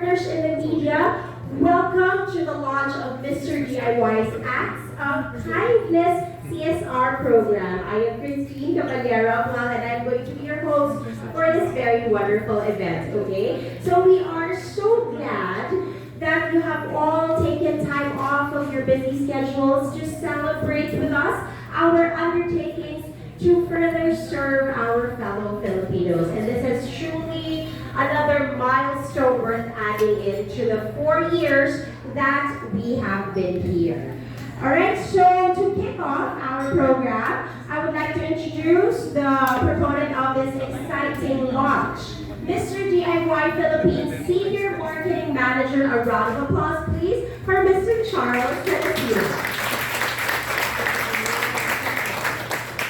partners in the media, welcome to the launch of Mr. D.I.Y's Acts of Kindness CSR program. I am Christine Caballero and I'm going to be your host for this very wonderful event, okay? So we are so glad that you have all taken time off of your busy schedules to celebrate with us our undertakings to further serve our fellow Filipinos. And this is truly another milestone worth adding into the 4 years that we have been here. Alright, so to kick off our program, I would like to introduce the proponent of this exciting launch, Mr. D.I.Y Philippines Senior Marketing Manager. A round of applause, please, for Mr. Charles Pedicure.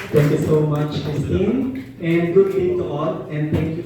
Thank you so much, Christine, and good day to all, and thank you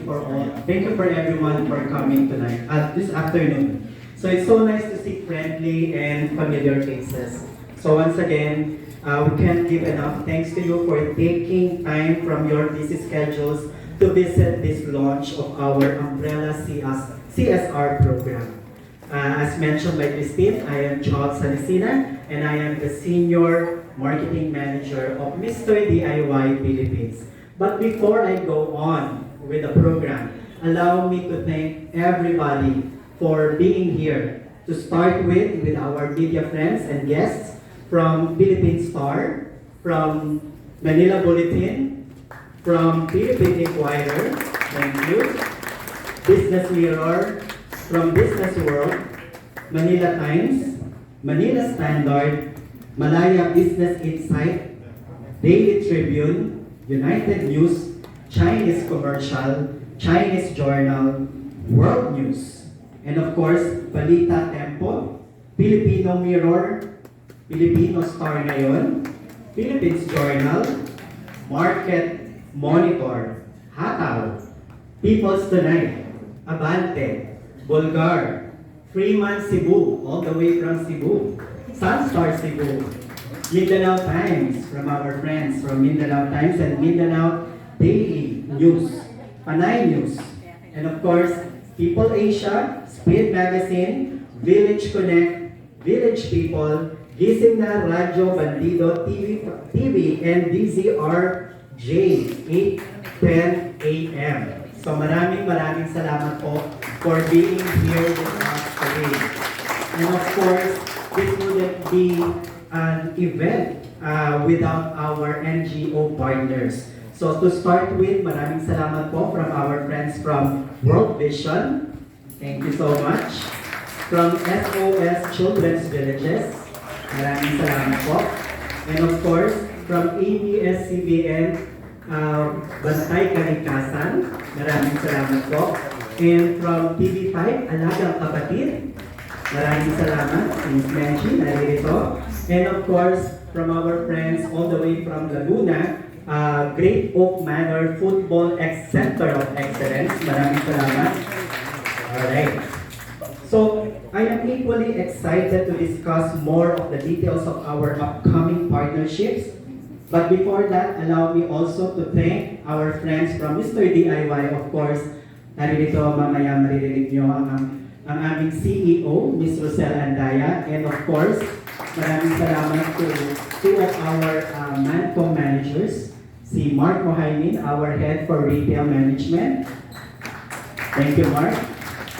for everyone for coming tonight, this afternoon. So it's so nice to see friendly and familiar faces. So once again, we can't give enough thanks to you for taking time from your busy schedules to visit this launch of our Umbrella CSR program. As mentioned by Christine, I am Charles Sanicina, and I am the Senior Marketing Manager of Mr. D.I.Y Philippines. But before I go on with the program, allow me to thank everybody for being here. To start with our media friends and guests from Philippine Star, from Manila Bulletin, from Philippine Inquirer, thank you, Business Mirror, from Business World, Manila Times, Manila Standard, Malaya Business Insight, Daily Tribune, United News, Chinese Commercial, Chinese Journal, World News, and of course, Balita Tempo, Filipino Mirror, Filipino Star Ngayon, Philippines Journal, Market Monitor, Hataw, People's Tonight, Abante, Bulgar, Freeman Cebu, all the way from Cebu, Sunstar Cebu, Mindanao Times, from our friends from Mindanao Times and Mindanao Daily News, Panay News, and of course, People Asia, Speed Magazine, Village Connect, Village People, Gising na Radyo Bandido TV, and DZRJ 8:10 a.m. So maraming salamat po for being here with us today. And of course, this wouldn't be an event without our NGO partners. So to start with, maraming salamat po from our friends from World Vision. Thank you so much. From SOS Children's Villages. Maraming salamat po. And of course, from ABS-CBN Bantay Kalikasan. Maraming salamat po. And from TV5, Alagang Kapatid. Maraming salamat, Miss Menchi, naririto. And of course, from our friends all the way from Laguna, Great Oak Manor Football Center of Excellence. Maraming salamat. Alright. So, I am equally excited to discuss more of the details of our upcoming partnerships. But before that, allow me also to thank our friends from Mr. D.I.Y. Of course, naririto mamaya maririnig nyo ang aming CEO, Ms. Rosel Andaya. And of course, maraming salamat to two of our Mancom managers, si Mark Mohaimin, our head for retail management. Thank you, Mark.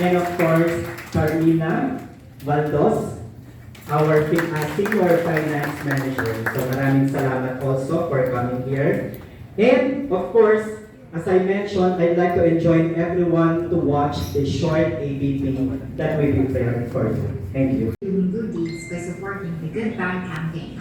And of course, Carmina Valdos, our senior finance manager. So maraming salamat also for coming here. And of course, as I mentioned, I'd like to join everyone to watch the short ABP that we prepared for you. Thank you. Doing good deeds by supporting the Good Time campaign.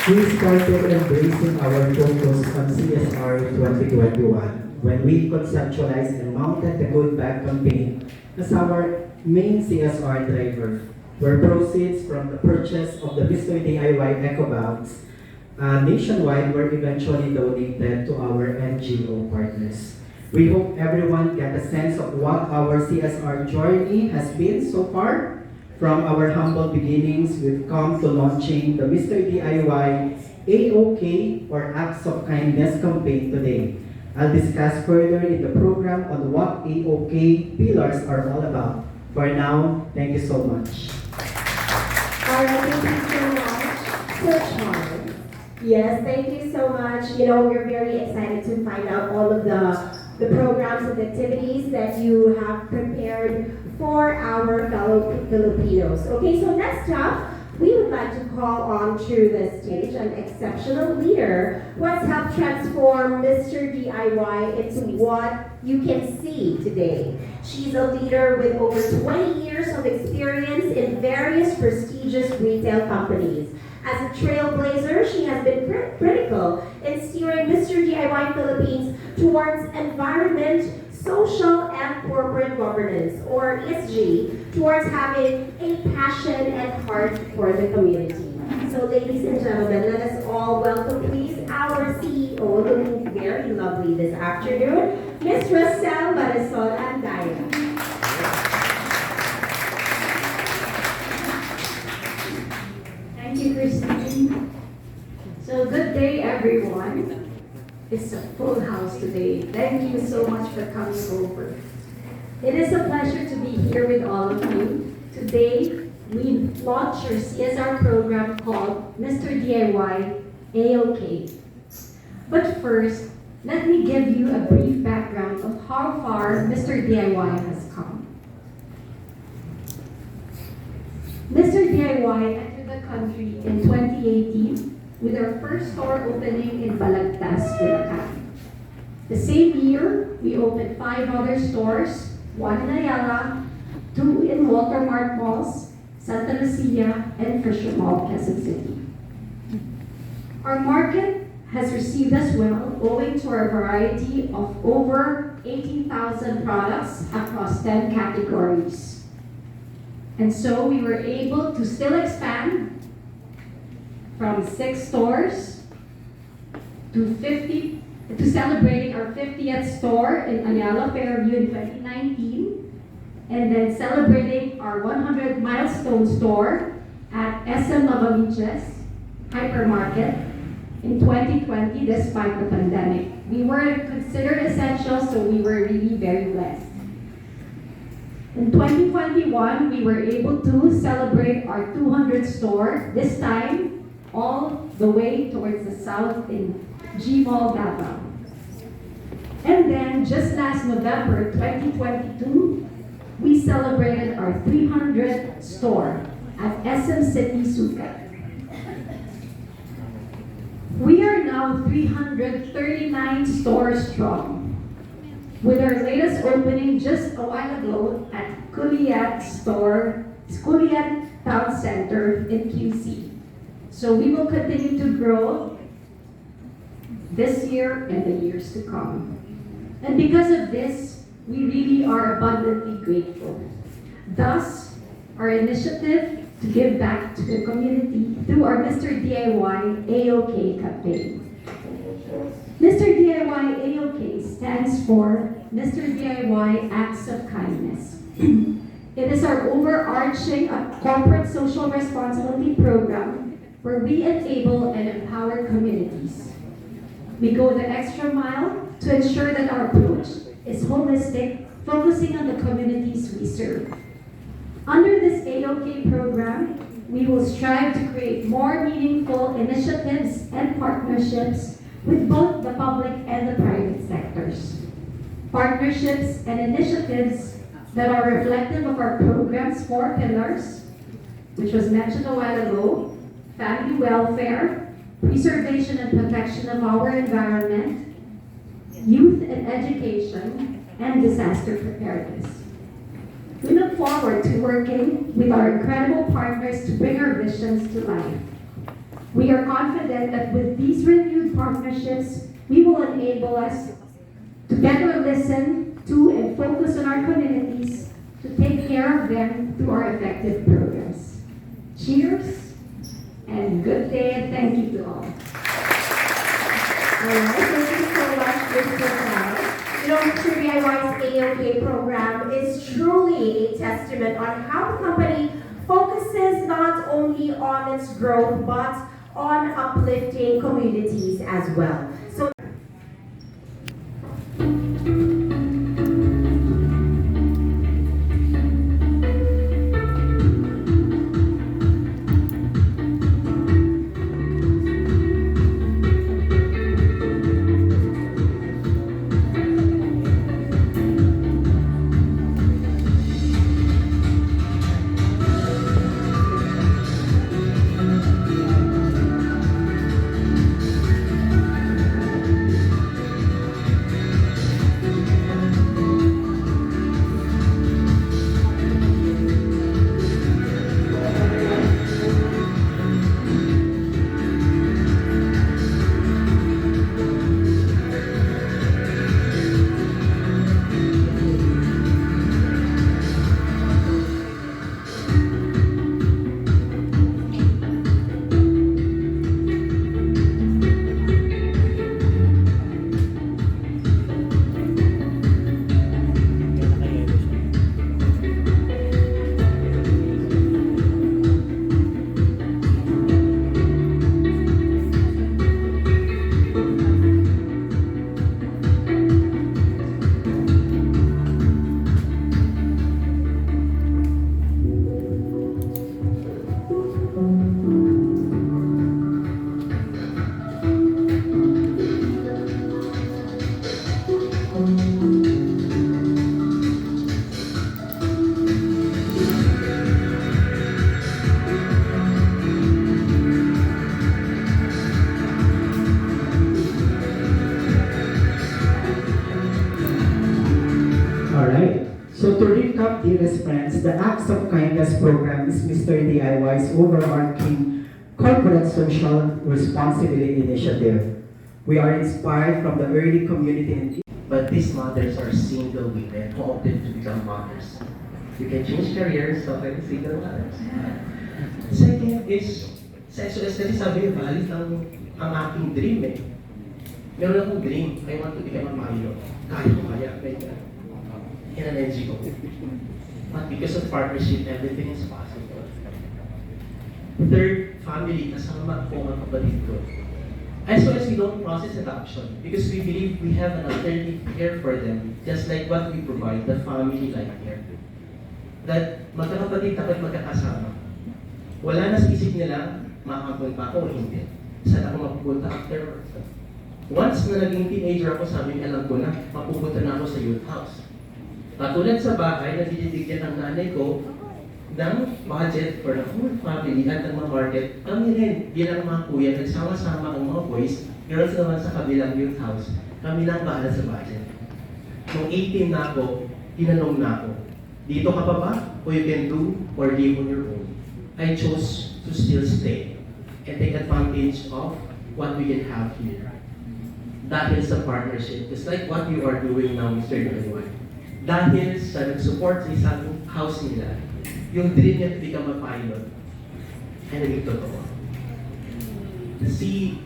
We started embracing our focus on CSR 2021 when we conceptualized and mounted the Good Bag campaign as our main CSR driver, where proceeds from the purchase of the Mr. D.I.Y Eco Bags nationwide were eventually donated to our NGO partners. We hope everyone get a sense of what our CSR journey has been so far. From our humble beginnings, we've come to launching the Mr. D.I.Y AOK or Acts of Kindness campaign today. I'll discuss further in the program on what AOK pillars are all about. For now, thank you so much. Alright, thank you so much. So Charles. Yes, thank you so much. You know, we're very excited to find out all of the programs and activities that you have prepared for our fellow Filipinos. Okay, so next up, we would like to call on to the stage an exceptional leader who has helped transform Mr. DIY into what you can see today. She's a leader with over 20 years of experience in various prestigious retail companies. As a trailblazer, she has been critical in steering Mr. DIY Philippines towards environment, social, and corporate governance, or ESG, towards having a passion and heart for the community. So ladies and gentlemen, let us all welcome please our CEO, looking very lovely this afternoon, Ms. Rosel Marisol Andaya. Thank you, Christine. So good day, everyone. It's a full house today. Thank you so much for coming over. It is a pleasure to be here with all of you. Today, we launched our CSR program called Mr. DIY AOK. But first, let me give you a brief background of how far Mr. DIY has come. Mr. DIY entered the country in 2018 with our first store opening in Balagtas, Bulacan. The same year, we opened 5 other stores, 1 in Ayala, 2 in Walter Mart Malls, Santa Lucia, and Fisher Mall, Quezon City. Our market has received us well owing to our variety of over 18,000 products across 10 categories. And so we were able to still expand from 6 stores to celebrating our 50th store in Ayala Fairview in 2019, and then celebrating our 100 milestone store at SM Novaliches Hypermarket in 2020 despite the pandemic. We were considered essential, so we were really very blessed. In 2021, we were able to celebrate our 200th store, this time all the way towards the south in G Mall, Davao. And then just last November 2022, we celebrated our 300th store at SM City, Sucat. We are now 339 stores strong, with our latest opening just a while ago at Culiat Town Center in QC. So we will continue to grow this year and the years to come. And because of this, we really are abundantly grateful. Thus, our initiative to give back to the community through our Mr. DIY AOK campaign. Mr. DIY AOK stands for Mr. DIY Acts of Kindness. It is our overarching corporate social responsibility program where we enable and empower communities. We go the extra mile to ensure that our approach is holistic, focusing on the communities we serve. Under this AOK program, we will strive to create more meaningful initiatives and partnerships with both the public and the private sectors. Partnerships and initiatives that are reflective of our program's 4 pillars, which was mentioned a while ago: family welfare, preservation and protection of our environment, youth and education, and disaster preparedness. We look forward to working with our incredible partners to bring our visions to life. We are confident that with these renewed partnerships, we will enable us to better listen to and focus on our communities, to take care of them through our effective programs. Cheers, and good day, and thank you to all. Alright, thank you so much, Mr. Cal. You know, Mr. DIY's AOK program is truly a testament on how the company focuses not only on its growth, but on uplifting communities as well. So recap, dearest friends, the Acts of Kindness program is Mr. D.I.Y's overarching corporate social responsibility initiative. We are inspired from the early community and But these mothers are single women who opted to become mothers. You can change careers, so like single mothers. Second is, sa SOS kasi sabi yung valid ang aking dream eh. Meron akong dream, I want to become a pilot. Kaya ko kaya, in an NGO. But because of partnership, everything is possible. Third, family, kasama ko ang kapatid ko. As well as we don't process adoption because we believe we have an alternative care for them, just like what we provide, the family-like care. That magkakapatid dapat magkakasama. Wala na sa isip nila, makakapunta pa ako o hindi. Saan ako mapupunta afterwards? Once na naging teenager ako, sabi niya, alam ko na, mapupunta na ako sa youth house. Katulad sa bahay, nabibigyan ng nanay ko ng budget for the whole family at ang mga market, kami rin, bilang mga kuya, nagsama-sama ang mga boys, girls naman sa kabilang youth house, kami lang bahala sa budget. Nung 18 na ako, tinanong na ako, dito ka pa ba? O you can do or live on your own? I chose to still stay and take advantage of what we can have here. Dahil sa partnership, just like what you are doing now, Mr. D.I.Y. Dahil sa nag-support sa isang house nila, yung dream niya to become a pilot, ay naging totoo. Si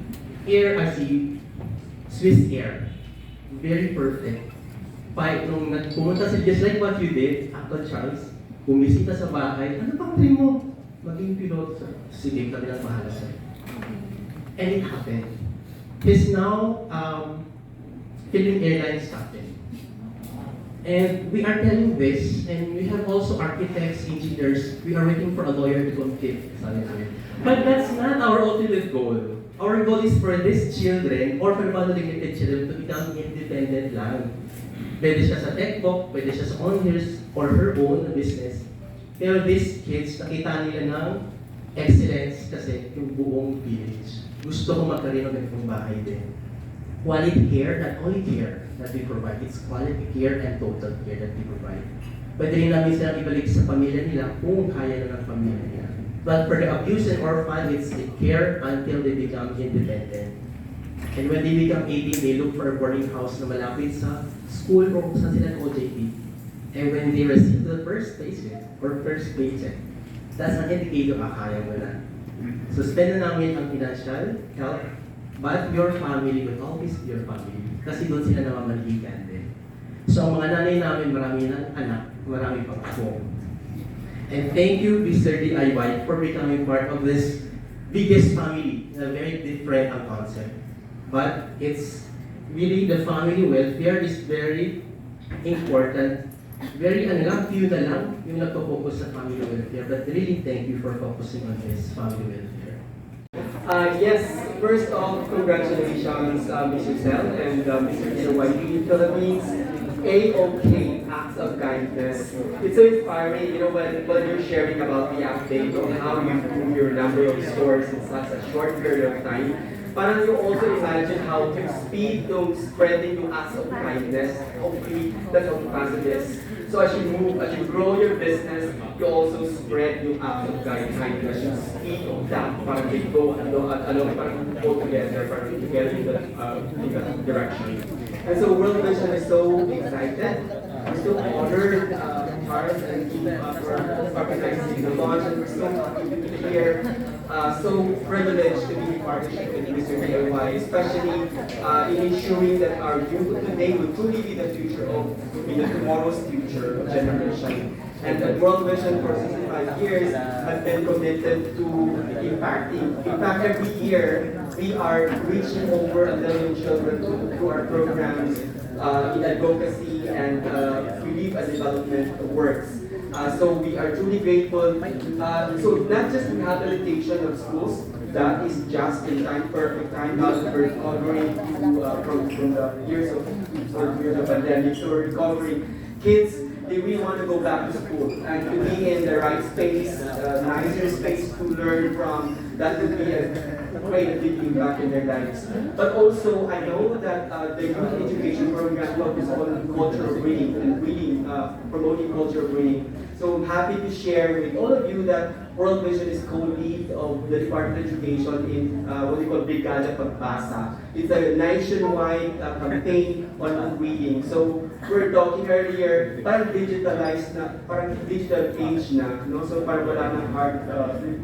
Swiss Air, very perfect. Nung pumunta sa just like what you did, Uncle Charles, bumisita sa bahay, ano pang dream mo? Maging pilot. Sige, kami lang bahala sa'yo. And it happened. He's now filming airlines captain. And we are telling this, and we have also architects, engineers, we are waiting for a lawyer to compete. But that's not our ultimate goal. Our goal is for these children, or for mga limited children, to become independent lang. Pwede siya sa tech book, pwede siya sa own his or her own business. Pero these kids, nakita nila ng excellence kasi yung buong village. Gusto ko magkaroon ng ganitong bahay din. Quality care, not only care that we provide, it's quality care and total care that we provide. Pwede rin namin silang ibalik sa pamilya nila kung kaya na ng pamilya nila. But for the abused and orphan, it's the care until they become independent. And when they become 18, they look for a boarding house na malapit sa school o kung saan sila ng OJT. And when they receive the first paycheck or first paycheck, that's an indicator kaya mo na. Suspend na namin ang financial help, but your family will always be your family. Kasi doon sila namamalikan din. So ang mga nanay namin, marami ng anak, marami pang ako. And thank you, Mr. D.I.Y, for becoming part of this biggest family, a very different ang concept. But it's really the family welfare is very important. Very few na lang yung nagpo-focus sa family welfare. But really thank you for focusing on this family welfare. Yes, first off, congratulations, Ms. Giselle and Mr. D.I.Y. Philippines. A-OK, acts of kindness. It's so inspiring, when you're sharing about the update of how you grew your number of stores in such a short period of time. Parang you also imagine how to speed those spreading yung acts of kindness. Hopefully, that's how fast it is. So as you grow your business, you also spread yung acts of kindness. Yung speed of that, parang they go, parang go together, parang together in that direction. And so World Vision is so excited. We're so honored, Charles and team for organizing the launch, and we're so happy to be here. So privileged to be in partnership with Mr. D.I.Y, especially in ensuring that our youth today will truly be the future of, the tomorrow's future generation. And the World Vision for 65 years has been committed to impacting. In fact, every year we are reaching over 1 million children through our programs in advocacy and relief and development works. So we are truly grateful. So not just rehabilitation of schools, that is just in time, perfect time. We're recovering from the years of pandemic. So we're recovering kids they really want to go back to school and to be in the right space, nicer space to learn from. That would be a great big impact in their lives. But also, I know that the youth education program focuses on culture of reading and reading, promoting culture of reading. So I'm happy to share with all of you that World Vision is co-lead of the Department of Education in what we call Brigada Pagbasa. It's a nationwide campaign on reading. So we're talking earlier, parang digitalized na, parang digital age na, no? So parang wala na hard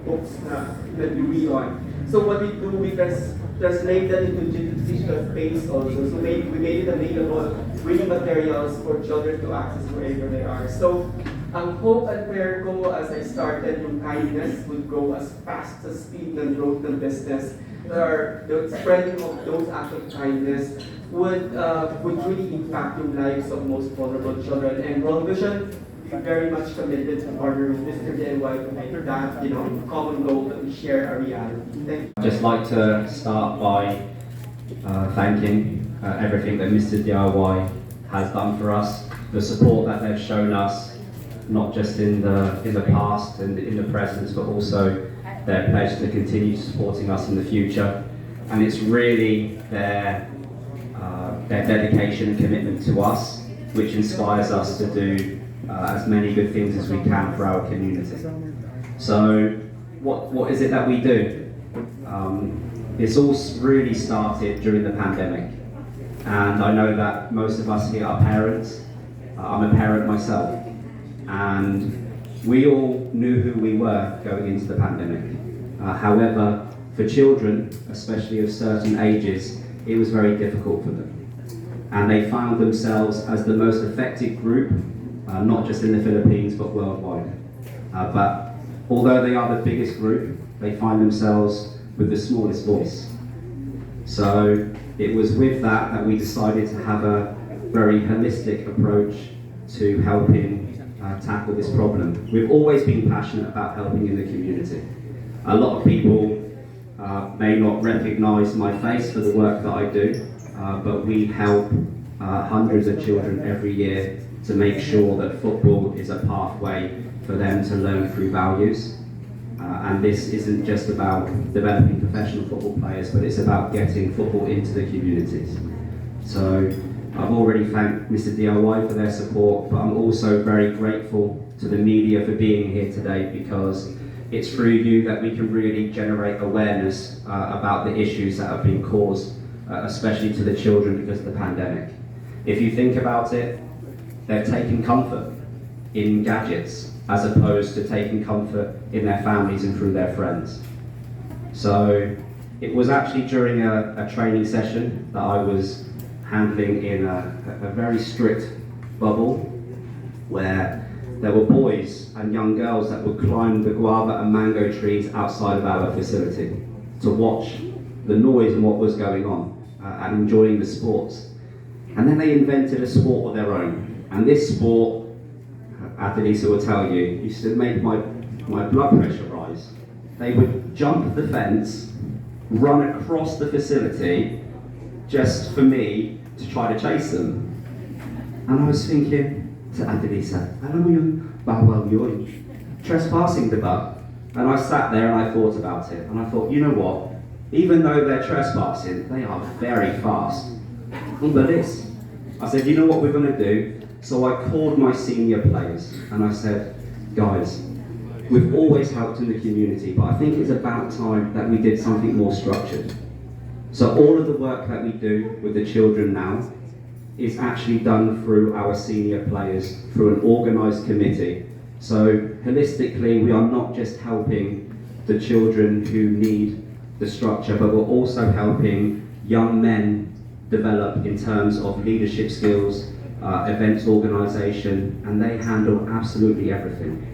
books na you read on. So what we do, we translate that into digital space also. So we made it available, reading materials for children to access wherever they are. So ang hope and prayer ko as I started yung kindness would grow as fast as speed ng growth ng business. The spreading of those acts of kindness would really impact yung lives of most vulnerable children. And World Vision is very much committed to partner with Mr. D.I.Y to make that, common goal that we share a reality. Thank you. I'd just like to start by thanking everything that Mr. D.I.Y has done for us, the support that they've shown us, not just in the past and in the present, but also their pledge to continue supporting us in the future. And it's really their dedication and commitment to us which inspires us to do as many good things as we can for our community. So what is it that we do? It's all really started during the pandemic, and I know that most of us here are parents. I'm a parent myself, and we all knew who we were going into the pandemic. However, for children, especially of certain ages, it was very difficult for them. And they found themselves as the most affected group, not just in the Philippines, but worldwide. But although they are the biggest group, they find themselves with the smallest voice. So it was with that we decided to have a very holistic approach to helping tackle this problem. We've always been passionate about helping in the community. A lot of people may not recognise my face for the work that I do, but we help hundreds of children every year to make sure that football is a pathway for them to learn through values. And this isn't just about developing professional football players, but it's about getting football into the communities. So I've already thanked Mr. D.I.Y for their support, but I'm also very grateful to the media for being here today, because it's through you that we can really generate awareness about the issues that have been caused, especially to the children because of the pandemic. If you think about it, they've taken comfort in gadgets as opposed to taking comfort in their families and through their friends. So it was actually during a training session that I was handling in a very strict bubble where there were boys and young girls that would climb the guava and mango trees outside of our facility to watch the noise and what was going on and enjoying the sports. And then they invented a sport of their own. And this sport, Adelisa will tell you, used to make my blood pressure rise. They would jump the fence, run across the facility, just for me to try to chase them. And I was thinking to Adelisa, alam mo yun, bawal yun, trespassing diba? And I sat there and I thought about it, and I thought, you know what, even though they're trespassing, they are very fast. But this, I said, you know what we're going to do? So I called my senior players and I said, guys, we've always helped in the community, but I think it's about time that we did something more structured. So all of the work that we do with the children now is actually done through our senior players, through an organised committee. So holistically, we are not just helping the children who need the structure, but we're also helping young men develop in terms of leadership skills, events organisation, and they handle absolutely everything.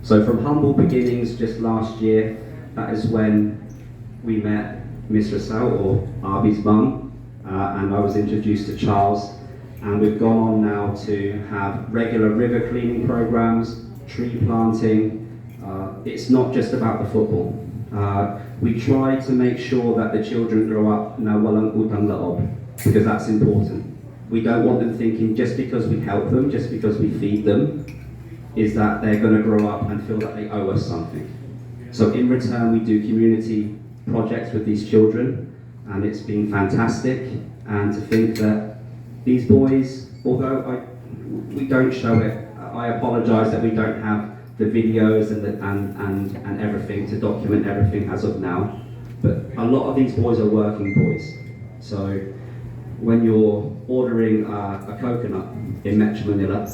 So from humble beginnings just last year, that is when we met Miss Rassel, or Arby's mum, and I was introduced to Charles, and we've gone on now to have regular river cleaning programs, tree planting. It's not just about the football. We try to make sure that the children grow up na walang utang loob, because that's important. we don't want them thinking just because we help them, just because we feed them, is that they're going to grow up and feel that they owe us something. So in return, we do community projects with these children, and it's been fantastic. And to think that these boys, although we don't show it, I apologise that we don't have the videos and everything to document everything as of now. But a lot of these boys are working boys. So when you're ordering a coconut in Metro Manila,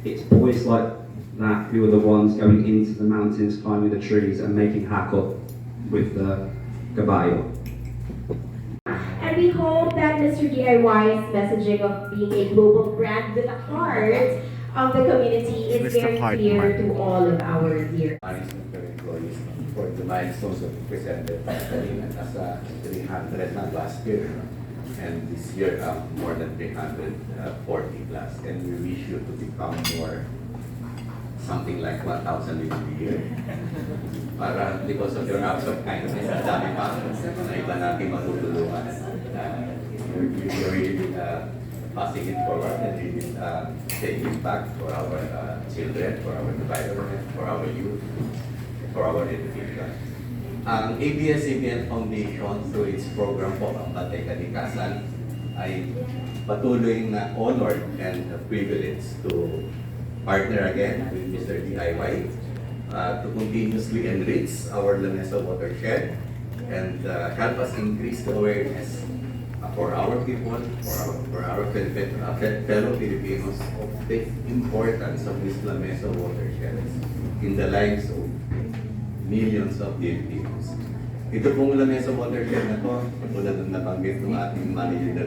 it's boys like that who are the ones going into the mountains, climbing the trees and making hako with the caballo. And we hope that Mr. D.I.Y's messaging of being a global brand with a heart of the community is very clear to all of our dear management of employees for the milestones that we presented as 300 na last year, and this year more than 340 plus, and we wish you to become more something like 1,000 in a year. Para because of your acts of kindness, dami pa na iba natin matutulungan. You're really passing it forward and really taking it back for our children, for our environment, for our youth, for our education. Ang ABS-CBN Foundation, through its program po, ang Patay Kalikasan, ay patuloy na honored and privileged to partner again with Mr. D.I.Y to continuously enrich our Lamesa watershed and help us increase the awareness for our people, for our fellow Filipinos of the importance of this Lamesa watershed in the lives of millions of Filipinos. Ito pong Lamesa watershed na to, tulad ng nabanggit ng ating manager